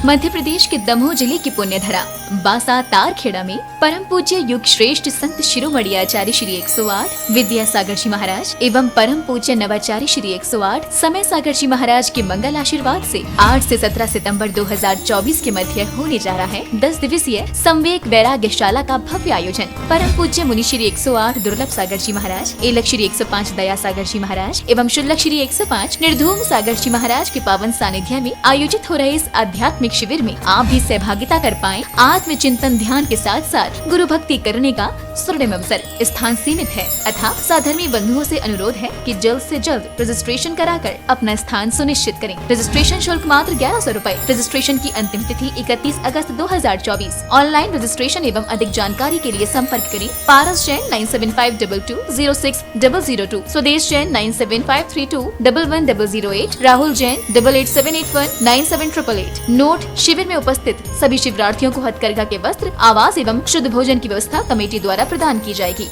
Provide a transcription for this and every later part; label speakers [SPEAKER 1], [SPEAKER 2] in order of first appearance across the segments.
[SPEAKER 1] मध्य प्रदेश के दमोह जिले की पुण्यधरा बासा तारखेड़ा में परम पूज्य युग श्रेष्ठ संत शिरोमणि आचार्य श्री 108 विद्यासागर जी महाराज एवं परम पूज्य नवाचार्य श्री 108 समय सागर जी महाराज के मंगल आशीर्वाद से 8 से 17 सितंबर 2024 के मध्य होने जा रहा है 10 दिवसीय संवेक वैराग्यशाला का भव्य आयोजन। परम पूज्य मुनि श्री 108 दुर्लभ सागर जी महाराज, एलक श्री 105 दया सागर जी महाराज एवं शुल्लक श्री 105 निर्धूम सागर जी महाराज के पावन सानिध्य में आयोजित हो रहे इस आध्यात्मिक शिविर में आप भी सहभागिता कर पाएं। आत्म चिंतन ध्यान के साथ साथ गुरु भक्ति करने का स्वर्णिम अवसर। स्थान सीमित है अतः साधर्मी बंधुओं से अनुरोध है कि जल्द से जल्द रजिस्ट्रेशन कराकर अपना स्थान सुनिश्चित करें। रजिस्ट्रेशन शुल्क मात्र 1100 रूपए। रजिस्ट्रेशन की अंतिम तिथि 31 अगस्त 2024। ऑनलाइन रजिस्ट्रेशन एवं अधिक जानकारी के लिए संपर्क करें पारस जैन 9752206002, स्वदेश जैन 9753211008, राहुल जैन 8878197888। नोट: शिविर में उपस्थित सभी शिविरार्थियों को हथकरघा के वस्त्र, आवास एवं शुद्ध भोजन की व्यवस्था कमेटी द्वारा प्रदान की जाएगी।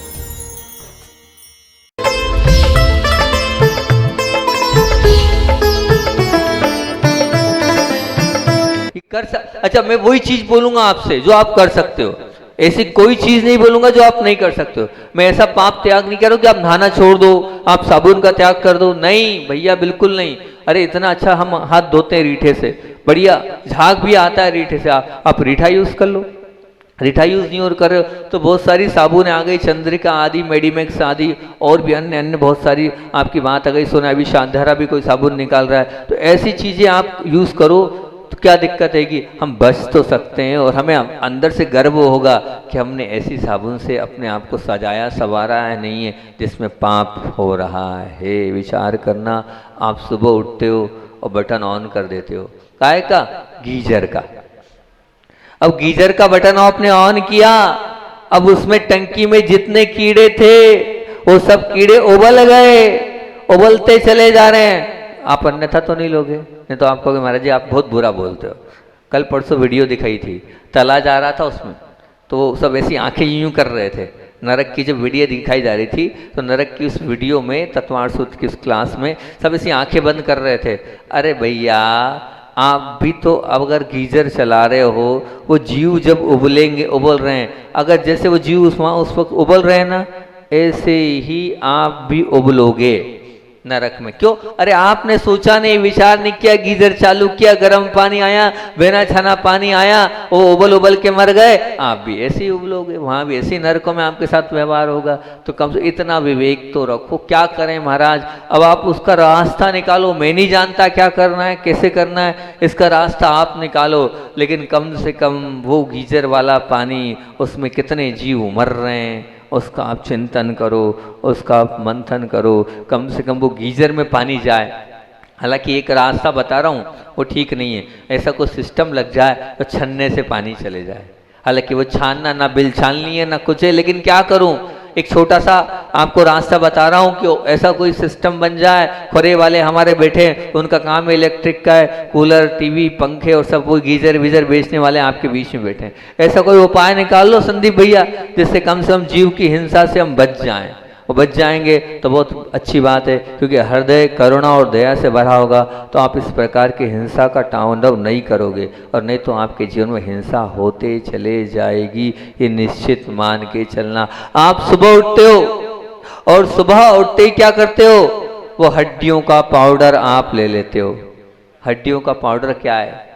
[SPEAKER 2] अच्छा, मैं वही चीज बोलूंगा आपसे जो आप कर सकते हो, ऐसी कोई चीज नहीं बोलूंगा जो आप नहीं कर सकते हो। मैं ऐसा पाप त्याग नहीं कर रहा हूं कि आप नहाना छोड़ दो, आप साबुन का त्याग कर दो, नहीं भैया, बिल्कुल नहीं। अरे इतना अच्छा हम हाथ धोते हैं रीठे से, बढ़िया झाग भी आता है रीठे से, आप रीठा यूज कर लो। रीठा यूज नहीं और कर रहे हो तो बहुत सारी साबुन आ गई, चंद्रिका आदि, मेडिमेक्स आदि और भी अन्य अन्य बहुत सारी आपकी बात आ गई। सोना अभी शांधारा भी कोई साबुन निकाल रहा है, तो ऐसी चीजें आप यूज करो तो क्या दिक्कत है कि हम बच तो सकते हैं और हमें अंदर से गर्व होगा कि हमने ऐसी साबुन से अपने आप को सजाया संवारा है, नहीं है जिसमें पाप हो रहा है। विचार करना, आप सुबह उठते हो और बटन ऑन कर देते हो, काय का? गीजर का। अब गीजर का बटन आपने ऑन किया, अब उसमें टंकी में जितने कीड़े थे वो सब कीड़े उबल गए, उबलते चले जा रहे हैं। आप अन्यथा तो नहीं लोगे, नहीं तो आप कहोगे महाराज जी आप बहुत बुरा बोलते हो। कल परसों वीडियो दिखाई थी, तला जा रहा था उसमें, तो सब ऐसी आंखें यूं कर रहे थे। नरक की जब वीडियो दिखाई जा रही थी तो नरक की उस वीडियो में तत्वार्थ सूत्र की उस क्लास में सब ऐसी आंखें बंद कर रहे थे। अरे भैया, आप भी तो अगर गीजर चला रहे हो, वो जीव जब उबलेंगे, उबल रहे हैं, अगर जैसे वो जीव उस वक्त उबल रहे हैं ना, ऐसे ही आप भी उबलोगे नरक में। क्यों? अरे आपने सोचा नहीं, विचार नहीं किया, गीजर चालू किया, गर्म पानी आया, बेना छाना पानी आया, वो उबल उबल के मर गए, आप भी ऐसे ही उबलोगे, वहां भी ऐसी नरकों में आपके साथ व्यवहार होगा। तो कम से इतना विवेक तो रखो। क्या करें महाराज, अब आप उसका रास्ता निकालो। मैं नहीं जानता क्या करना है, कैसे करना है, इसका रास्ता आप निकालो, लेकिन कम से कम वो गीजर वाला पानी, उसमें कितने जीव मर रहे हैं उसका आप चिंतन करो, उसका आप मंथन करो, कम से कम वो गीजर में पानी जाए। हालांकि एक रास्ता बता रहा हूँ वो ठीक नहीं है, ऐसा कोई सिस्टम लग जाए तो छन्ने से पानी चले जाए। हालांकि वो छानना ना बिल छाननी है ना कुछ है, लेकिन क्या करूँ, एक छोटा सा आपको रास्ता बता रहा हूँ कि ऐसा कोई सिस्टम बन जाए। खोरे वाले हमारे बैठे, उनका काम इलेक्ट्रिक का है, कूलर टीवी पंखे और सब, वो गीजर वीजर बेचने वाले आपके बीच में बैठे। ऐसा कोई उपाय निकाल लो संदीप भैया, जिससे कम से कम जीव की हिंसा से हम बच जाएं। वो बच जाएंगे तो बहुत अच्छी बात है, क्योंकि हृदय करुणा और दया से भरा होगा तो आप इस प्रकार की हिंसा का तांडव नहीं करोगे, और नहीं तो आपके जीवन में हिंसा होते चले जाएगी, ये निश्चित मान के चलना। आप सुबह उठते हो और सुबह उठते ही क्या करते हो, वो हड्डियों का पाउडर आप ले लेते हो। हड्डियों का पाउडर क्या है?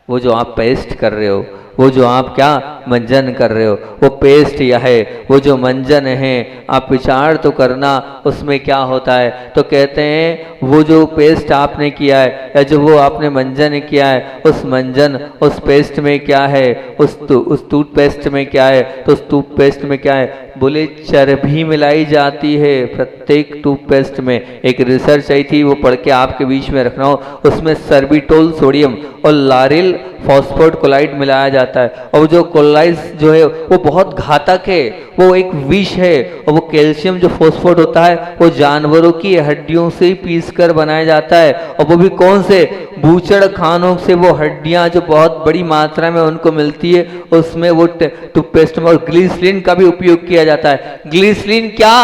[SPEAKER 2] वो जो आप पेस्ट कर रहे हो, वो जो आप क्या मंजन कर रहे हो, वो पेस्ट या है, वो जो मंजन है, आप विचार तो करना उसमें क्या होता है। तो कहते हैं वो जो पेस्ट आपने किया है या जो वो आपने मंजन किया है, उस मंजन उस पेस्ट में क्या है, उस टूथपेस्ट में क्या है, तो उस टूथपेस्ट में क्या है, बोले चर्बी मिलाई जाती है प्रत्येक टूथपेस्ट में। एक रिसर्च आई थी, वो पढ़ के आपके बीच में रखना हो, उसमें सर्बिटोल सोडियम और लारिल फॉस्फोट कोलाइड मिलाया जाता है, और जो कोलाइड जो है वो बहुत घातक है, वो एक विष है। और वो कैल्शियम जो फॉस्फोट होता है वो जानवरों की हड्डियों से ही पीसकर बनाया जाता है, और वो भी कौन से, बूचड़ खानों से वो हड्डियां जो बहुत बड़ी मात्रा में उनको मिलती है, उसमें वो टूथपेस्ट में। और ग्लिसरीन का भी उपयोग किया जाता है। ग्लिसरीन क्या?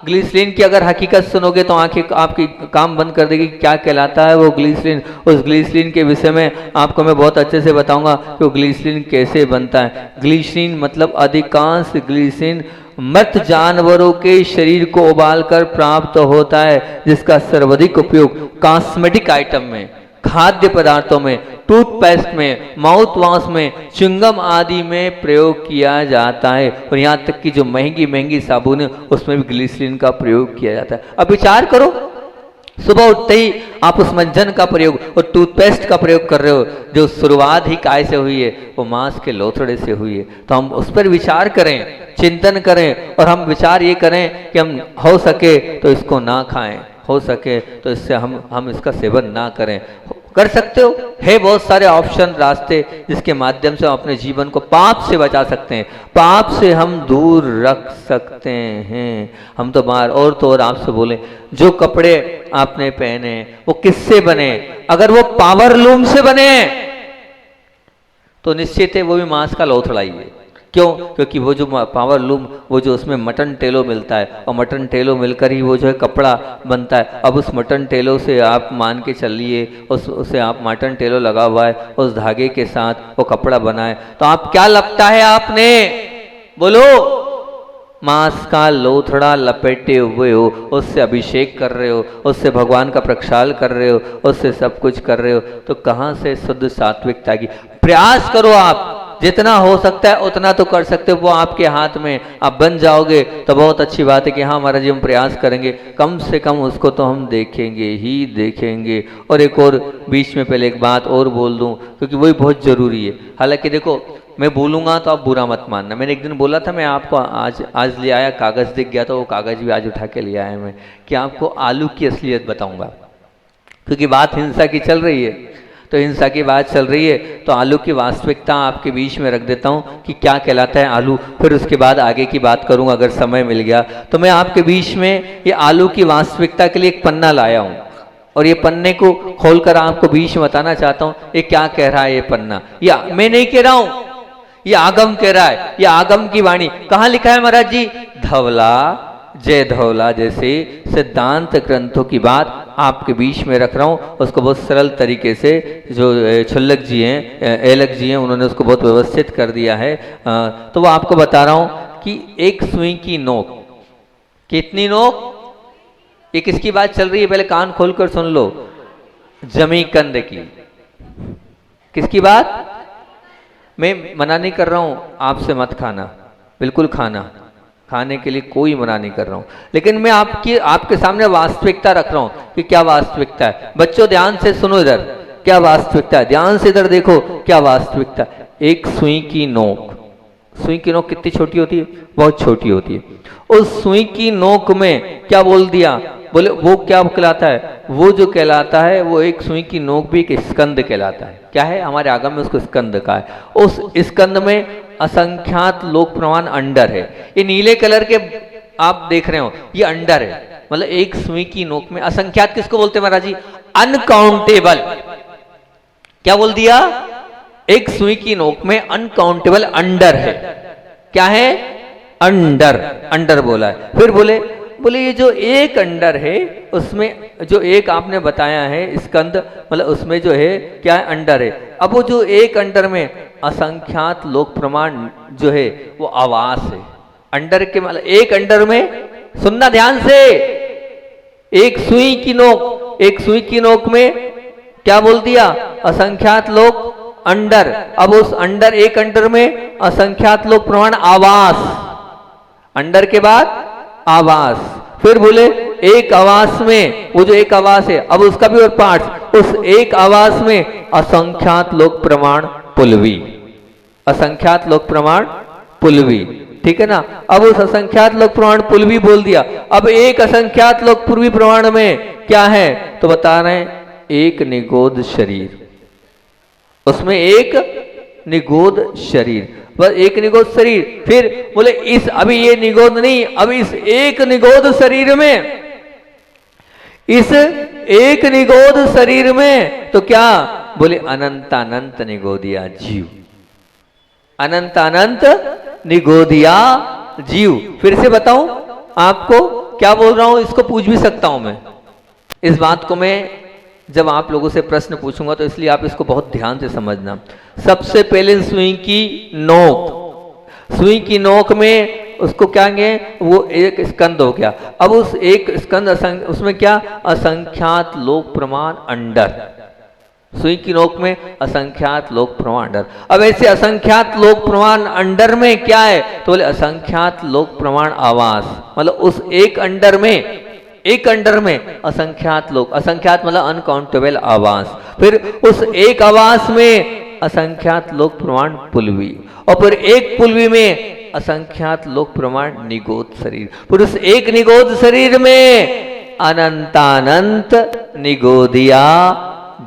[SPEAKER 2] ग्लिसरीन की अगर हकीकत सुनोगे तो आंखें आपकी काम बंद कर देगी। क्या कहलाता है वो ग्लिसरीन, उस ग्लिसरीन के विषय में आपको मैं बहुत अच्छे से बताऊंगा कि वो ग्लिसरीन कैसे बनता है। ग्लिसरीन मतलब अधिकांश ग्लिसरीन मृत जानवरों के शरीर को उबालकर प्राप्त होता है, जिसका सर्वाधिक उपयोग कॉस्मेटिक आइटम में, खाद्य पदार्थों में, टूथपेस्ट में, माउथ वॉश में, च्युइंगम आदि में प्रयोग किया जाता है। और यहाँ तक कि जो महंगी महंगी साबुन है उसमें भी ग्लिसरीन का प्रयोग किया जाता है। अब विचार करो, सुबह उठते ही आप उस मंजन का प्रयोग और टूथपेस्ट का प्रयोग कर रहे हो, जो शुरुआत ही काय से हुई है, वो मांस के लोथड़े से हुई है। तो हम उस पर विचार करें, चिंतन करें, और हम विचार ये करें कि हम हो सके तो इसको ना खाएं, हो सके तो इससे हम इसका सेवन ना करें। कर सकते हो, है बहुत सारे ऑप्शन, रास्ते जिसके माध्यम से हम अपने जीवन को पाप से बचा सकते हैं, पाप से हम दूर रख सकते हैं। हम तो बाहर और तो और आपसे बोले, जो कपड़े आपने पहने वो किससे बने? अगर वो पावर लूम से बने तो निश्चित है वो भी मांस का लोथड़ा ही है। क्यों? क्योंकि वो जो पावर लूम, वो जो उसमें मटन टेलो मिलता है, और मटन टेलो मिलकर ही वो जो है कपड़ा बनता है। अब उस मटन टेलो से आप मान के चलिए, उसे आप मटन टेलो लगा हुआ है, उस धागे के साथ वो कपड़ा बना है, तो आप क्या लगता है आपने? बोलो, मांस का लोथड़ा लपेटे हुए हो, उससे अभिषेक कर रहे हो, उससे भगवान का प्रक्षाल कर रहे हो, उससे सब कुछ कर रहे हो, तो कहाँ से शुद्ध सात्विकता की? प्रयास करो, आप जितना हो सकता है उतना तो कर सकते हो, वो आपके हाथ में। आप बन जाओगे तो बहुत अच्छी बात है कि हाँ महाराज जी हम प्रयास करेंगे, कम से कम उसको तो हम देखेंगे ही देखेंगे। और एक और बीच में पहले एक बात और बोल दूं, क्योंकि वही बहुत जरूरी है। हालांकि देखो, मैं बोलूंगा तो आप बुरा मत मानना। मैंने एक दिन बोला था, मैं आपको आज ले आया, कागज दिख गया तो वो कागज भी आज उठा के ले आया मैं, कि आपको आलू की असलियत बताऊंगा। क्योंकि बात हिंसा की चल रही है, तो हिंसा की बात चल रही है, तो आलू की वास्तविकता आपके बीच में रख देता हूँ कि क्या कहलाता है आलू। फिर उसके बाद आगे की बात करूँगा अगर समय मिल गया तो। मैं आपके बीच में ये आलू की वास्तविकता के लिए एक पन्ना लाया हूँ, और ये पन्ने को खोलकर आपको बीच में बताना चाहता हूँ ये क्या कह रहा है। ये पन्ना, या मैं नहीं कह रहा हूँ, ये आगम कह रहा है, ये आगम की वाणी। कहाँ लिखा है महाराज जी? धवला, जय धवला जैसे सिद्धांत ग्रंथों की बात आपके बीच में रख रहा हूँ। उसको बहुत सरल तरीके से, जो छुल्लक जी हैं, एलक जी हैं, उन्होंने उसको बहुत व्यवस्थित कर दिया है। तो वो आपको बता रहा हूँ कि एक सुई की नोक, कितनी नोक? ये किसकी बात चल रही है? पहले कान खोलकर सुन लो। जमीकंद की। किसकी बात? मैं मना नहीं कर रहा हूं आपसे मत खाना, बिल्कुल खाने के लिए कोई मना नहीं कर रहा हूं, लेकिन मैं आपके सामने वास्तविकता रख रहा हूं कि क्या वास्तविकता है। बच्चों ध्यान से सुनो, इधर क्या वास्तविकता है, ध्यान से इधर देखो क्या वास्तविकता। एक सुई की नोक, सुई की नोक कितनी छोटी होती है? बहुत छोटी होती है। उस सुई की नोक में क्या बोल दिया? बोले वो क्या कहलाता है? वो जो कहलाता है वो एक सुई की नोक भी एक स्कंद कहलाता है। क्या है? हमारे आगम में उसको स्कंद का है। उस स्कंद में असंख्यात लोक प्रमाण अंडर है। ये नीले कलर के आप देख रहे हो, ये अंडर है। मतलब एक सुई की नोक में असंख्यात किसको बोलते हैं महाराज जी? अनकाउंटेबल। क्या बोल दिया? एक सुई की नोक में अनकाउंटेबल अंडर है। क्या है? अंडर, अंडर बोला है। फिर बोले ये जो एक अंडर है उसमें जो एक आपने बताया है स्कंद, मतलब उसमें जो है क्या है? अंडर है। अब वो जो एक अंडर में असंख्यात लोक प्रमाण जो है वो आवास है। अंडर के मतलब एक अंडर में, सुनना ध्यान से, एक सुई की नोक, एक सुई की नोक में क्या बोल दिया? असंख्यात लोक अंडर। अब उस अंडर, एक अंडर में असंख्यात लोक प्रमाण आवास। अंडर के बाद आवास। फिर बोले एक आवास में, वो जो एक आवास है अब उसका भी और पार्ट, उस एक आवास में असंख्यात लोक प्रमाण पुलवी। असंख्यात लोक प्रमाण पुलवी, ठीक है ना। अब उस असंख्यात लोक प्रमाण पुलवी बोल दिया। अब एक असंख्यात लोक पूर्वी प्रमाण में क्या है? तो बता रहे हैं एक निगोद शरीर, उसमें एक निगोद शरीर, बस एक निगोद शरीर। फिर बोले इस, अभी ये निगोद नहीं, अब इस एक निगोद शरीर में, इस एक निगोद शरीर में तो क्या? बोले अनंत अनंत निगोदिया जीव, अनंत अनंत निगोदिया जीव। फिर से बताऊं आपको क्या बोल रहा हूं इसको पूछ भी सकता हूं मैं। इस बात को मैं जब आप लोगों से प्रश्न पूछूंगा तो इसलिए आप इसको बहुत ध्यान से समझना। सबसे पहले सुई की नोक, सुई की नोक में उसको क्या कहें, वो एक स्कंद हो गया। अब उस एक स्कंद उसमें क्या, असंख्यात लोक प्रमाण अंडर, सुई की नोक में असंख्यात लोक प्रमाण अंडर। अब ऐसे असंख्यात लोक प्रमाण अंडर में क्या है, तो बोले असंख्यात लोक प्रमाण आवास, मतलब उस एक अंडर में, एक अंडर में असंख्यात लोग, असंख्यात मतलब अनकाउंटेबल आवास, फिर उस एक आवास में असंख्यात लोक प्रमाण पुलवी, और फिर एक पुलवी में असंख्यात लोक प्रमाण निगोद शरीर, फिर उस एक निगोद शरीर में अनंतानंत निगोदिया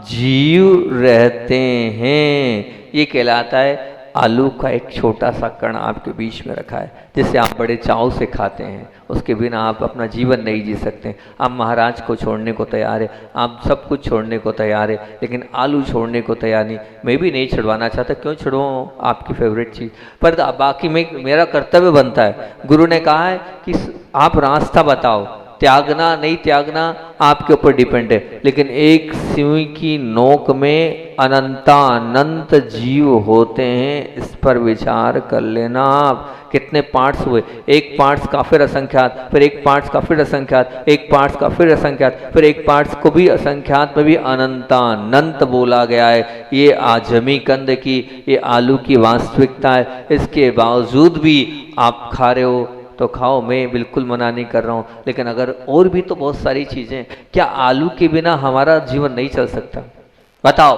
[SPEAKER 2] जीव रहते हैं। ये कहलाता है आलू का एक छोटा सा कण आपके बीच में रखा है, जिसे आप बड़े चाव से खाते हैं। उसके बिना आप अपना जीवन नहीं जी सकते। आप महाराज को छोड़ने को तैयार है, आप सब कुछ छोड़ने को तैयार है, लेकिन आलू छोड़ने को तैयार नहीं। मैं भी नहीं छुड़वाना चाहता, क्यों छुड़वाऊँ आपकी फेवरेट चीज़, पर बाकी में मेरा कर्तव्य बनता है। गुरु ने कहा है कि आप रास्ता बताओ, त्यागना नहीं त्यागना आपके ऊपर डिपेंड है, लेकिन एक सुई की नोक में अनंतानंत जीव होते हैं, इस पर विचार कर लेना आप। कितने पार्ट्स हुए, एक पार्ट्स का फिर असंख्यात, फिर एक पार्ट्स का फिर असंख्यात, एक पार्ट्स का फिर असंख्यात, फिर एक पार्ट्स को भी असंख्यात में भी अनंतानंत बोला गया है। ये आजमी कंद की, ये आलू की वास्तविकता है। इसके बावजूद भी आप खा रहे हो तो खाओ, मैं बिल्कुल मना नहीं कर रहा हूँ, लेकिन अगर और भी तो बहुत सारी चीज़ें, क्या आलू के बिना हमारा जीवन नहीं चल सकता? बताओ,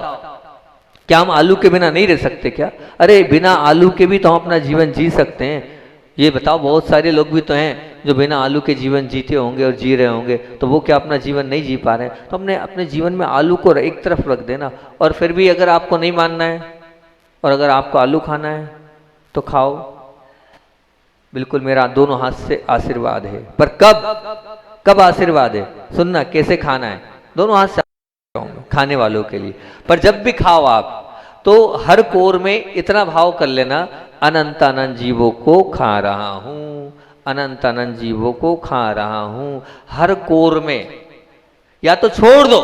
[SPEAKER 2] क्या हम आलू के बिना नहीं रह सकते क्या? अरे बिना आलू के भी तो हम अपना जीवन जी सकते हैं। ये बताओ, बहुत सारे लोग भी तो हैं जो बिना आलू के जीवन जीते होंगे और जी रहे होंगे, तो वो क्या अपना जीवन नहीं जी पा रहे हैं? तो हमने अपने जीवन में आलू को एक तरफ रख देना, और फिर भी अगर आपको नहीं मानना है और अगर आपको आलू खाना है तो खाओ, बिल्कुल मेरा दोनों हाथ से आशीर्वाद है। पर कब कब आशीर्वाद है, सुनना कैसे खाना है, दोनों हाथ से खाने वालों के लिए। पर जब भी खाओ आप तो हर कोर में इतना भाव कर लेना, अनंत अनंत जीवों को खा रहा हूं, अनंत अनंत जीवों को खा रहा हूं। हर कोर में या तो छोड़ दो,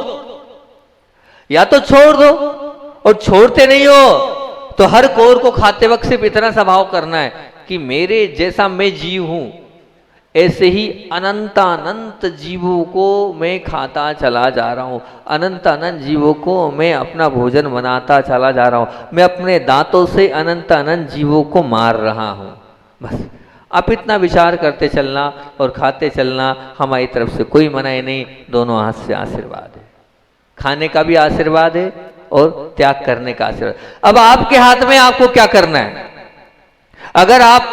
[SPEAKER 2] या तो छोड़ दो, और छोड़ते नहीं हो तो हर कोर को खाते वक्त सिर्फ इतना सा भाव करना है कि मेरे जैसा मैं जीव हूं, ऐसे ही अनंतानंत जीवों को मैं खाता चला जा रहा हूं, अनंत अनंत जीवों को मैं अपना भोजन बनाता चला जा रहा हूं, मैं अपने दांतों से अनंत अनंत जीवों को मार रहा हूं। बस आप इतना विचार करते चलना और खाते चलना, हमारी तरफ से कोई मनाही नहीं, दोनों हाथ से आशीर्वाद है। खाने का भी आशीर्वाद है और त्याग करने का आशीर्वाद। अब आपके हाथ में आपको क्या करना है। अगर आप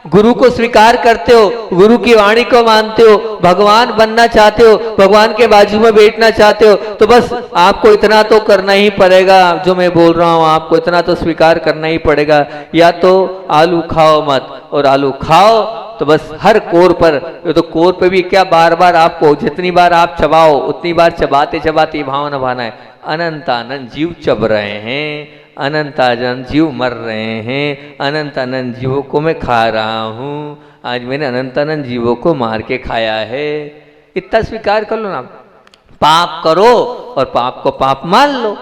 [SPEAKER 2] गुरु को स्वीकार करते हो, गुरु की वाणी को मानते हो, भगवान बनना चाहते हो, भगवान के बाजू में बैठना चाहते हो, तो बस आपको इतना तो करना ही पड़ेगा, जो मैं बोल रहा हूं आपको इतना तो स्वीकार करना ही पड़ेगा। या तो आलू खाओ मत, और आलू खाओ तो बस हर कोर पर, तो कोर पे भी क्या बार बार आपको जितनी बार आप चबाओ उतनी बार चबाते चबाते भाव निभाना है। अनंत अनंत जीव चब रहे हैं, अनंत अनंत जीव मर रहे हैं, अनंत अनंत जीवों को मैं खा रहा हूँ। आज मैंने अनंत अनंत जीवों को मार के खाया है। इतना स्वीकार कर लो ना, पाप करो और पाप को पाप मान लो,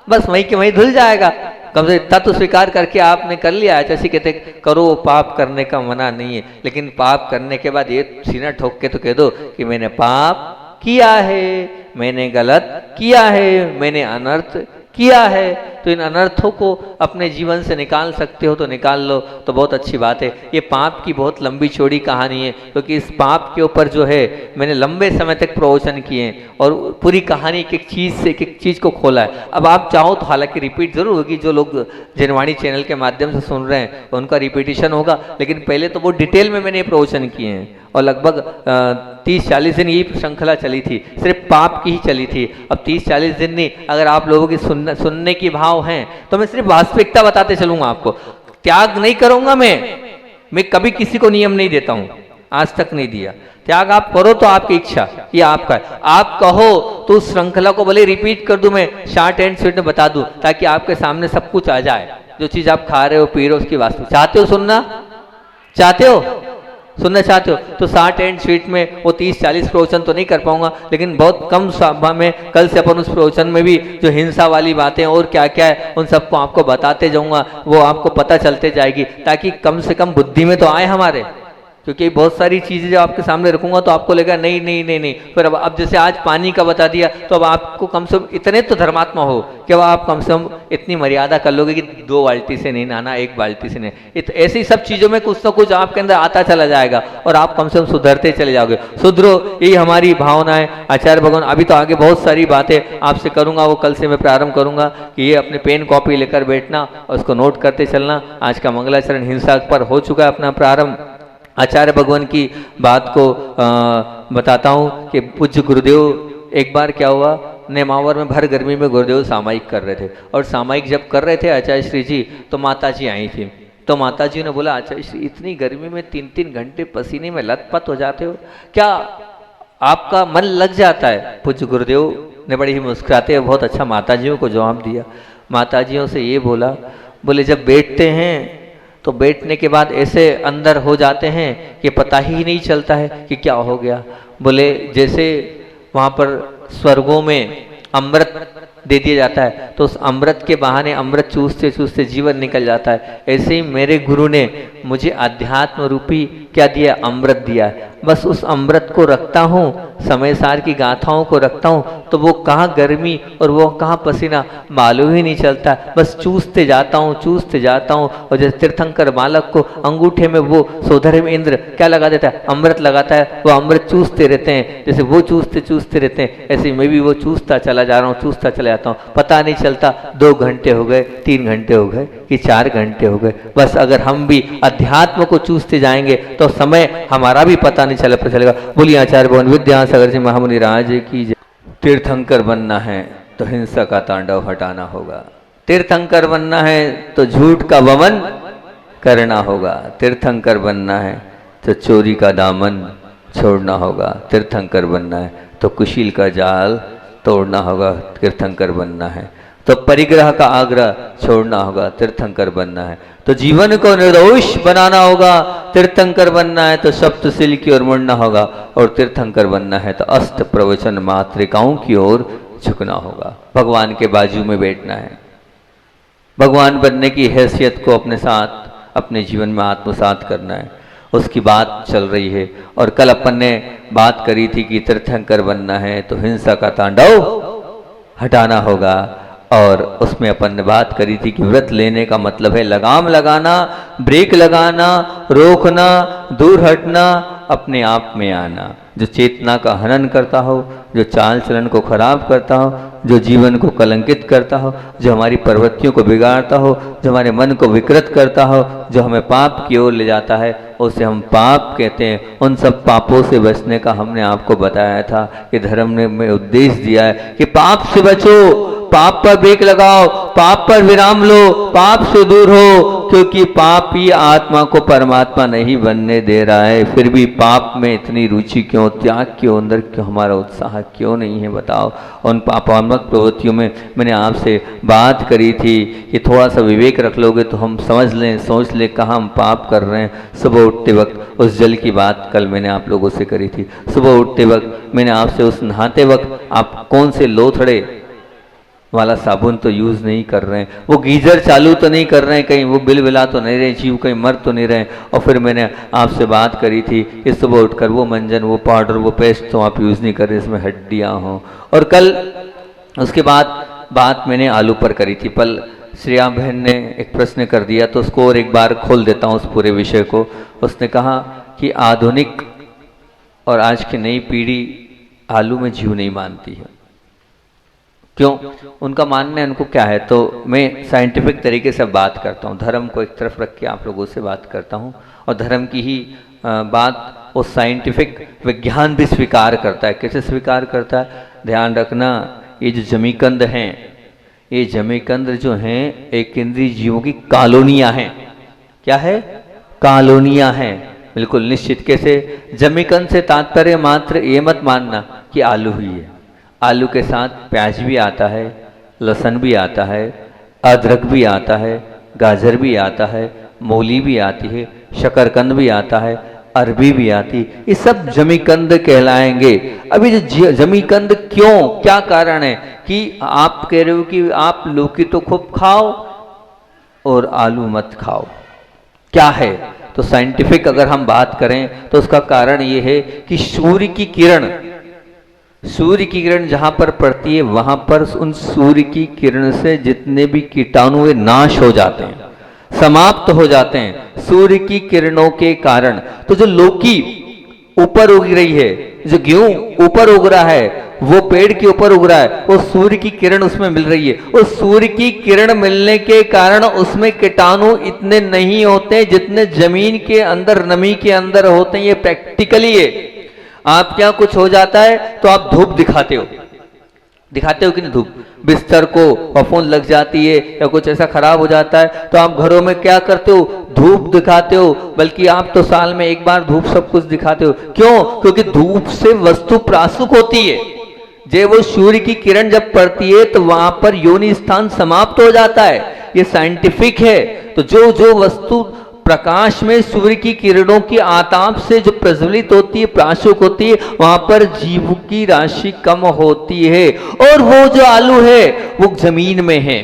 [SPEAKER 2] बस वहीं के वहीं धुल जाएगा। कम से इतना तो स्वीकार करके आपने कर लिया है। जैसे कहते करो, पाप करने का मना नहीं है, लेकिन पाप करने के बाद ये सीना ठोक के तो कह दो कि मैंने पाप किया है, मैंने गलत किया है, मैंने अनर्थ किया है। तो इन अनर्थों को अपने जीवन से निकाल सकते हो तो निकाल लो, तो बहुत अच्छी बात है। ये पाप की बहुत लंबी चौड़ी कहानी है, क्योंकि इस पाप के ऊपर जो है मैंने लंबे समय तक प्रवचन किए हैं और पूरी कहानी एक चीज़ से एक चीज़ को खोला है। अब आप चाहो तो हालांकि रिपीट जरूर होगी, जो लोग जनवाणी चैनल के माध्यम से सुन रहे हैं उनका रिपीटिशन होगा, लेकिन पहले तो वो डिटेल में मैंने प्रवचन किए हैं और लगभग 30-40 दिन ये श्रृंखला चली थी, सिर्फ पाप की ही चली थी। अब 30-40 दिन नहीं, अगर आप लोगों की सुनने की भाव हैं तो मैं सिर्फ वास्तविकता बताते चलूंगा आपको। त्याग नहीं करूंगा मैं कभी किसी को नियम नहीं देता हूं, आज तक नहीं दिया। त्याग आप करो तो आपकी इच्छा, ये आपका है। आप कहो तो उस श्रृंखला को भले रिपीट कर दूं, मैं शॉर्ट एंड स्वीट में बता दूं, ताकि आपके सामने सब कुछ आ जाए। जो चीज आप खा रहे हो पी रहे हो उसकी वास्तविक चाहते हो सुनना, चाहते हो सुनना चाहते हो तो शॉर्ट एंड स्वीट में वो 30-40 प्रवचन तो नहीं कर पाऊंगा, लेकिन बहुत कम सभा में कल से अपन उस प्रवचन में भी जो हिंसा वाली बातें और क्या क्या है उन सबको आपको बताते जाऊंगा, वो आपको पता चलते जाएगी, ताकि कम से कम बुद्धि में तो आए हमारे। क्योंकि बहुत सारी चीज़ें जो आपके सामने रखूंगा तो आपको लगेगा नहीं नहीं नहीं नहीं, फिर अब जैसे आज पानी का बता दिया तो अब आपको कम से कम इतने तो धर्मात्मा हो कि अब आप कम से कम इतनी मर्यादा कर लोगे कि 2 बाल्टी से नहीं नहाना, 1 बाल्टी से नहीं। ऐसी सब चीज़ों में कुछ ना कुछ आपके अंदर आता चला जाएगा और आप कम से कम सुधरते चले जाओगे। सुधरो, यही हमारी भावना है। आचार्य भगवान अभी तो आगे बहुत सारी बातें आपसे करूंगा, वो कल से मैं प्रारंभ करूंगा कि ये अपने पेन कॉपी लेकर बैठना और उसको नोट करते चलना। आज का मंगलाचरण हिंसा पर हो चुका है अपना प्रारंभ। आचार्य भगवान की बात को बताता हूँ कि पूज्य गुरुदेव, एक बार क्या हुआ, नेमावर में भर गर्मी में गुरुदेव सामायिक कर रहे थे, और सामायिक जब कर रहे थे आचार्य श्री जी तो माता जी आई थी। तो माता जी ने बोला, आचार्य श्री इतनी गर्मी में 3-3 घंटे पसीने में लथपथ हो जाते हो, क्या आपका मन लग जाता है? पूज्य गुरुदेव ने बड़ी ही मुस्कुराते हुए बहुत अच्छा माताजियों को जवाब दिया। माताजियों से ये बोला, बोले जब बैठते हैं तो बैठने के बाद ऐसे अंदर हो जाते हैं कि पता ही नहीं चलता है कि क्या हो गया। बोले जैसे वहाँ पर स्वर्गों में अमृत दे दिया जाता है तो उस अमृत के बहाने अमृत चूसते चूसते जीवन निकल जाता है, ऐसे ही मेरे गुरु ने मुझे अध्यात्म रूपी क्या दिया, अमृत दिया है। बस उस अमृत को रखता हूँ, समय सार की गाथाओं को रखता हूँ, तो वो कहाँ गर्मी और वो कहाँ पसीना मालूम ही नहीं चलता। बस चूसते जाता हूँ, चूसते जाता हूँ। और जैसे तीर्थंकर बालक को अंगूठे में वो सोधर में इंद्र क्या लगा देता है, अमृत लगाता है, वो अमृत चूसते रहते हैं। जैसे वो चूसते चूसते रहते हैं, ऐसे मैं भी वो चूसता चला जा रहा हूँ, चूसता चला जाता हूँ। पता नहीं चलता 2 घंटे हो गए, 3 घंटे हो गए कि 4 घंटे हो गए। बस अगर हम भी अध्यात्म को चूसते जाएंगे तो समय हमारा भी पता नहीं चलेगा। बोलिए आचार्य भगवान विद्यासागर जी महामुनि राज की जय। तीर्थंकर बनना है तो हिंसा का तांडव हटाना होगा। तीर्थंकर बनना है तो झूठ का वमन करना होगा। तीर्थंकर बनना है तो चोरी का दामन छोड़ना होगा। तीर्थंकर बनना है तो कुशील का जाल तोड़ना होगा। तीर्थंकर बनना है तो परिग्रह का आग्रह छोड़ना होगा। तीर्थंकर बनना है तो जीवन को निर्दोष बनाना होगा। तीर्थंकर बनना है तो सप्तशिल की ओर मुड़ना होगा। और तीर्थंकर बनना है तो अष्ट प्रवचन मातृकाओं की ओर झुकना होगा। भगवान के बाजू में बैठना है। भगवान बनने की हैसियत को अपने साथ अपने जीवन में आत्मसात करना है, उसकी बात चल रही है। और कल अपन ने बात करी थी कि तीर्थंकर बनना है तो हिंसा का तांडव हटाना होगा। और उसमें अपन ने बात करी थी कि व्रत लेने का मतलब है लगाम लगाना, ब्रेक लगाना, रोकना, दूर हटना, अपने आप में आना। जो चेतना का हनन करता हो, जो चाल चलन को खराब करता हो, जो जीवन को कलंकित करता हो, जो हमारी प्रवृत्तियों को बिगाड़ता हो, जो हमारे मन को विकृत करता हो, जो हमें पाप की ओर ले जाता है, उसे हम पाप कहते हैं। उन सब पापों से बचने का हमने आपको बताया था कि धर्म ने में उद्देश्य दिया है कि पाप से बचो, पाप पर ब्रेक लगाओ, पाप पर विराम लो, पाप से दूर हो, क्योंकि पाप ही आत्मा को परमात्मा नहीं बनने दे रहा है। फिर भी पाप में इतनी रुचि क्यों, त्याग क्यों, अंदर क्यों हमारा उत्साह क्यों नहीं है, बताओ। उन पापात्मक प्रवृत्तियों में मैंने आपसे बात करी थी कि थोड़ा सा विवेक रख लोगे तो हम समझ लें, सोच लें कहाँ हम पाप कर रहे हैं। सुबह उठते वक्त उस जल की बात कल मैंने आप लोगों से करी थी। सुबह उठते वक्त मैंने आपसे उस नहाते वक्त आप कौन से लोथड़े वाला साबुन तो यूज़ नहीं कर रहे हैं, वो गीजर चालू तो नहीं कर रहे हैं, कहीं वो बिल बिला तो नहीं रहे, जीव कहीं मर तो नहीं रहे। और फिर मैंने आपसे बात करी थी कि सुबह उठकर वो मंजन, वो पाउडर, वो पेस्ट तो आप यूज़ नहीं कर रहे, इसमें हड्डियाँ हों। और कल उसके बाद बात मैंने आलू पर करी थी। कल श्रेया बहन ने एक प्रश्न कर दिया तो उसको और एक बार खोल देता हूँ उस पूरे विषय को। उसने कहा कि आधुनिक और आज की नई पीढ़ी आलू में जीव नहीं मानती है। क्यों? उनका मानना है, उनको क्या है। तो मैं साइंटिफिक तरीके से बात करता हूँ, धर्म को एक तरफ रख के आप लोगों से बात करता हूँ। और धर्म की ही बात वो साइंटिफिक विज्ञान भी स्वीकार करता है। कैसे स्वीकार करता है? ध्यान रखना, ये जो जमीकंद हैं, ये जमीकंद जो हैं एक इंद्रिय जीवों की कॉलोनियाँ हैं। क्या है? कॉलोनियाँ हैं, बिल्कुल निश्चित। कैसे? जमीकंद से तात्पर्य मात्र ये मत मानना कि आलू ही है। आलू के साथ प्याज भी आता है, लहसुन भी आता है, अदरक भी आता है, गाजर भी आता है, मूली भी आती है, शकरकंद भी आता है, अरबी भी आती, ये सब जमीकंद कहलाएंगे। अभी जो जमीकंद क्यों, क्या कारण है कि आप कह रहे हो कि आप लौकी तो खूब खाओ और आलू मत खाओ, क्या है? तो साइंटिफिक अगर हम बात करें तो उसका कारण ये है कि सूर्य की किरण जहां पर पड़ती है वहां पर उन सूर्य की किरण से जितने भी कीटाणु वे नाश हो जाते हैं, समाप्त हो जाते हैं सूर्य की किरणों के कारण। तो जो लौकी ऊपर उग रही है, जो गेहूं ऊपर उग रहा है, वो पेड़ के ऊपर उग रहा है, वो सूर्य की किरण उसमें मिल रही है। उस सूर्य की किरण मिलने के कारण उसमें कीटाणु इतने नहीं होते जितने जमीन के अंदर, नमी के अंदर होते हैं। ये प्रैक्टिकली है। आप क्या कुछ हो जाता है तो आप धूप दिखाते हो कि नहीं? धूप, बिस्तर को फफूंद लग जाती है या कुछ ऐसा खराब हो जाता है तो आप घरों में क्या करते हो? धूप दिखाते हो। बल्कि आप तो साल में एक बार धूप सब कुछ दिखाते हो। क्यों? क्योंकि धूप से वस्तु प्रासुक होती है। जब वो सूर्य की किरण जब पड़ती है तो वहां पर योनि स्थान समाप्त हो जाता है। ये साइंटिफिक है। तो जो वस्तु प्रकाश में सूर्य की किरणों की आताप से जो प्रज्वलित होती है, प्राशुक होती है, वहां पर जीव की राशि कम होती है। और वो जो आलू है वो जमीन में है,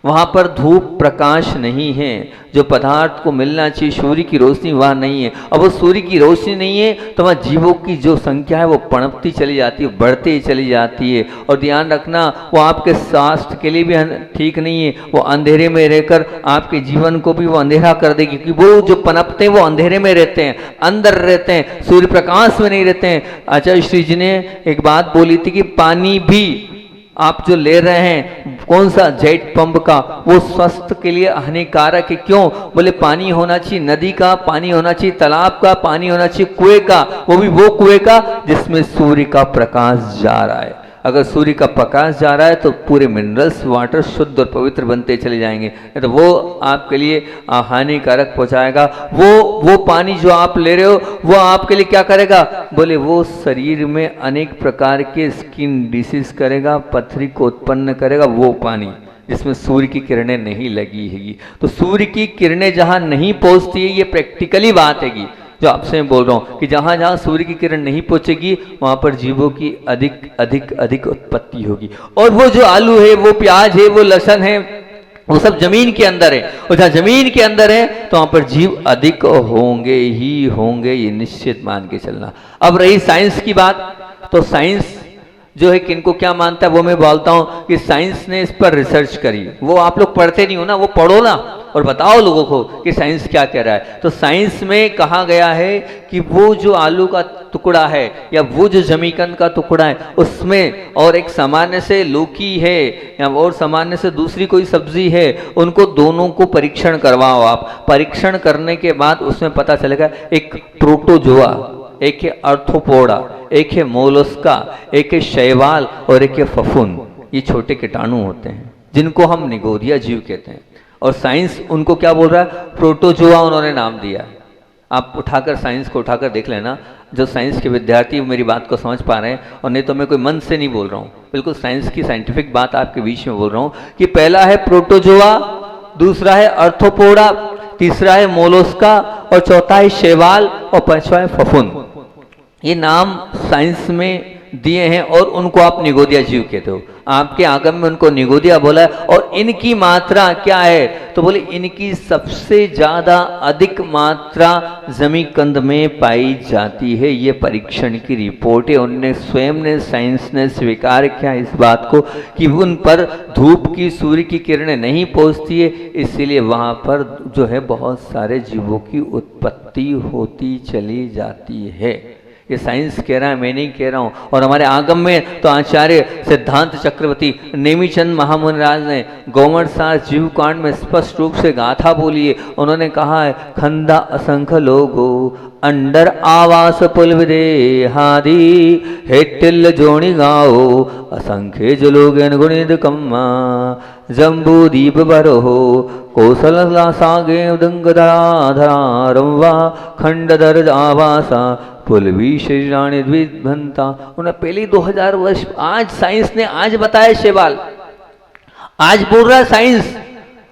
[SPEAKER 2] वहां पर धूप प्रकाश नहीं है। जो पदार्थ को मिलना चाहिए सूर्य की रोशनी वहां नहीं है। अब वो सूर्य की रोशनी नहीं है तो वहां जीवों की जो संख्या है वो पनपती चली जाती है, बढ़ती चली जाती है। और ध्यान रखना, वो आपके स्वास्थ्य के लिए भी ठीक नहीं है। वो अंधेरे में रहकर आपके जीवन को भी वो अंधेरा कर देगी, क्योंकि वो जो पनपते हैं वो अंधेरे में रहते हैं, अंदर रहते हैं, सूर्य प्रकाश में नहीं रहते हैं। आचार्य श्री जी ने एक बात बोली थी कि पानी भी आप जो ले रहे हैं, कौन सा जेट पंप का, वो स्वास्थ्य के लिए हानिकारक है। क्यों? बोले पानी होना चाहिए नदी का, पानी होना चाहिए तालाब का, पानी होना चाहिए कुएं का, वो भी वो कुएं का जिसमें सूर्य का प्रकाश जा रहा है। अगर सूर्य का प्रकाश जा रहा है तो पूरे मिनरल्स वाटर शुद्ध और पवित्र बनते चले जाएंगे, नहीं तो वो आपके लिए हानिकारक पहुंचाएगा। वो पानी जो आप ले रहे हो वो आपके लिए क्या करेगा? बोले वो शरीर में अनेक प्रकार के स्किन डिसीज करेगा, पथरी को उत्पन्न करेगा, वो पानी जिसमें सूर्य की किरणें नहीं लगी हैगी। तो सूर्य की किरणें जहां नहीं पहुंचती है, ये प्रैक्टिकली बात हैगी जो आपसे मैं बोल रहा हूं कि जहां जहां सूर्य की किरण नहीं पहुंचेगी वहां पर जीवों की अधिक अधिक अधिक उत्पत्ति होगी। और वो जो आलू है, वो प्याज है, वो लहसुन है, वो सब जमीन के अंदर है। और जहां जमीन के अंदर है तो वहां पर जीव अधिक होंगे ही होंगे, ये निश्चित मान के चलना। अब रही साइंस की बात, तो साइंस जो है किनको क्या मानता है वो मैं बोलता हूं कि साइंस ने इस पर रिसर्च करी। वो आप लोग पढ़ते नहीं हो ना, वो पढ़ो ना और बताओ लोगों को कि साइंस क्या कह रहा है। तो साइंस में कहा गया है कि वो जो आलू का टुकड़ा है या वो जो जमीकंद का टुकड़ा है उसमें और एक सामान्य से लौकी है या और सामान्य से दूसरी कोई सब्जी है, उनको दोनों को परीक्षण करवाओ आप। परीक्षण करने के बाद उसमें पता चलेगा एक प्रोटोजोआ, एक है अर्थोपोडा, एक है मोलस्का, एक है शैवाल और एक है फफूंद। ये छोटे कीटाणु होते हैं जिनको हम निगोदिया जीव कहते हैं। और साइंस उनको क्या बोल रहा है? प्रोटोजोआ उन्होंने नाम दिया। आप उठाकर साइंस को उठाकर देख लेना, जो साइंस के विद्यार्थी मेरी बात को समझ पा रहे हैं, और नहीं तो मैं कोई मन से नहीं बोल रहा हूँ, बिल्कुल साइंस की साइंटिफिक बात आपके बीच में बोल रहा हूँ कि पहला है प्रोटोजोआ, दूसरा है अर्थोपोडा, तीसरा है मोलस्का और चौथा है शैवाल और पांचवा है फफूंद। ये नाम साइंस में दिए हैं और उनको आप निगोदिया जीव कहते हो। आपके आगम में उनको निगोदिया बोला है। और इनकी मात्रा क्या है? तो बोले इनकी सबसे ज्यादा अधिक मात्रा जमीकंद में पाई जाती है। ये परीक्षण की रिपोर्ट है। उनने स्वयं ने, साइंस ने स्वीकार किया इस बात को कि उन पर धूप की, सूर्य की किरणें नहीं पहुंचती है, इसीलिए वहां पर जो है बहुत सारे जीवों की उत्पत्ति होती चली जाती है। ये साइंस कह रहा है, मैं नहीं कह रहा हूं। और हमारे आगम में तो आचार्य सिद्धांत चक्रवर्ती नेमिचंद महामुनिराज ने गौमरसार जीव कांड में स्पष्ट रूप से गाथा बोली है। उन्होंने कहा है, खंदा असंख्य लोगो अंडर आवास पुल विदेहादि हेटिल जोणी गाओ असंख्य जो लोग गुणित कम्मा जम्बू दीप बरहो कौशल सागे उदंगधरा रंवा खंड दर आवासा पुलवी शरीराणी द्विधंता। उन्हें पहले 2000 वर्ष, आज साइंस ने आज बताया शैवाल, आज बोल रहा है साइंस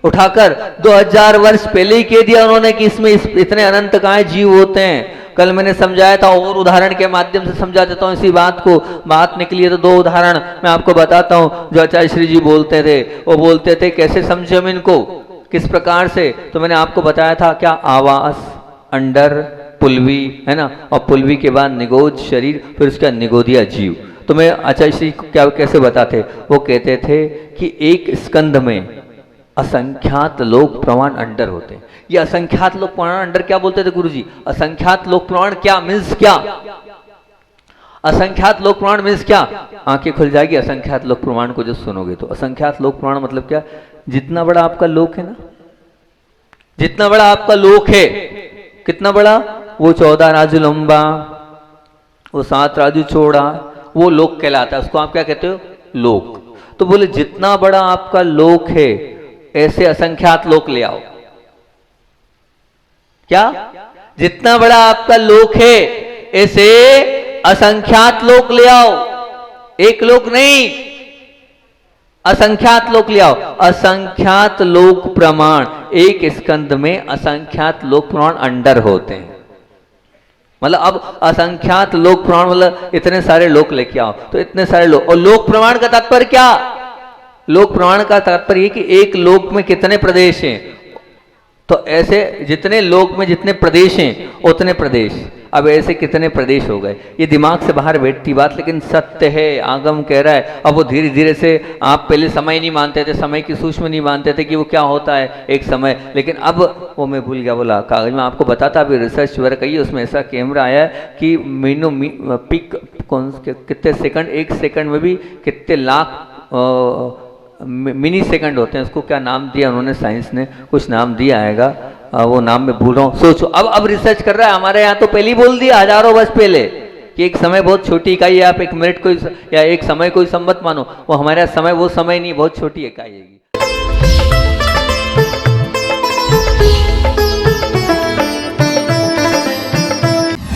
[SPEAKER 2] उठाकर 2000 वर्ष पहले ही कह दिया उन्होंने कि इसमें इतने अनंत काय जीव होते हैं। कल मैंने समझाया था और उदाहरण के माध्यम से समझा देता हूँ इसी बात को। बात निकली है तो दो उदाहरण मैं आपको बताता हूँ जो आचार्य श्री जी बोलते थे। वो बोलते थे कैसे समझे हम इनको, किस प्रकार से। तो मैंने आपको बताया था क्या, आवास, अंडर, पुलवी, है ना, और पुलवी के बाद निगोद शरीर, फिर उसका निगोदिया जीव। तो मैं आचार्य श्री क्या कैसे बताते, वो कहते थे कि एक स्कंध में असंख्यात लोक प्रमाण अंडर होते हैं। ये असंख्यात लोक प्रमाण अंडर क्या बोलते थे गुरुजी? असंख्यात लोक प्रमाण क्या मीन्स क्या? असंख्यात लोक प्रमाण मीन्स क्या? आंखें खुल जाएगी असंख्यात लोक प्रमाण को जो सुनोगे तो। असंख्यात लोक प्रमाण मतलब क्या? जितना बड़ा आपका लोक है ना, जितना बड़ा आपका लोक है, कितना बड़ा, वो 14 राजू लंबा, वो 7 राजू चौड़ा, वो लोक कहलाता है। उसको आप क्या कहते हो? लोक। तो बोले जितना बड़ा आपका लोक है ऐसे असंख्यात लोक ले आओ। क्या? जितना बड़ा आपका लोक है ऐसे असंख्यात लोक ले आओ। एक लोक नहीं, असंख्यात लोक ले आओ। असंख्यात लोक प्रमाण, एक स्कंद में असंख्यात लोक प्रमाण अंडर होते हैं। मतलब अब असंख्यात लोक प्रमाण मतलब इतने सारे लोक लेके आओ, तो इतने सारे लोक। और लोक प्रमाण का तात्पर्य क्या? लोक प्रमाण का तात्पर्य कि एक लोक में कितने प्रदेश हैं, तो ऐसे जितने लोक में जितने प्रदेश हैं उतने प्रदेश। अब ऐसे कितने प्रदेश हो गए, ये दिमाग से बाहर बैठती बात, लेकिन सत्य है, आगम कह रहा है। अब वो धीरे धीरे से, आप पहले समय नहीं मानते थे, समय की सूक्ष्म नहीं मानते थे कि वो क्या होता है एक समय, लेकिन अब वो मैं भूल गया, बोला कागज में आपको बताता। अभी रिसर्च वर्क आई है, उसमें ऐसा कैमरा आया है कि पिक कौन कितने सेकंड, एक सेकंड में भी कितने लाख मिनी सेकंड होते हैं। उसको क्या नाम दिया उन्होंने, साइंस ने कुछ नाम दिया आएगा, वो नाम मैं भूल रहा हूँ। सोचो, अब रिसर्च कर रहा है। हमारे यहाँ तो पहले ही बोल दिया हजारों वर्ष पहले कि एक समय बहुत छोटी इकाई है। आप एक मिनट को या एक समय को ही सम्मत मानो, वो हमारे यहाँ समय वो समय नहीं, बहुत छोटी इकाई है।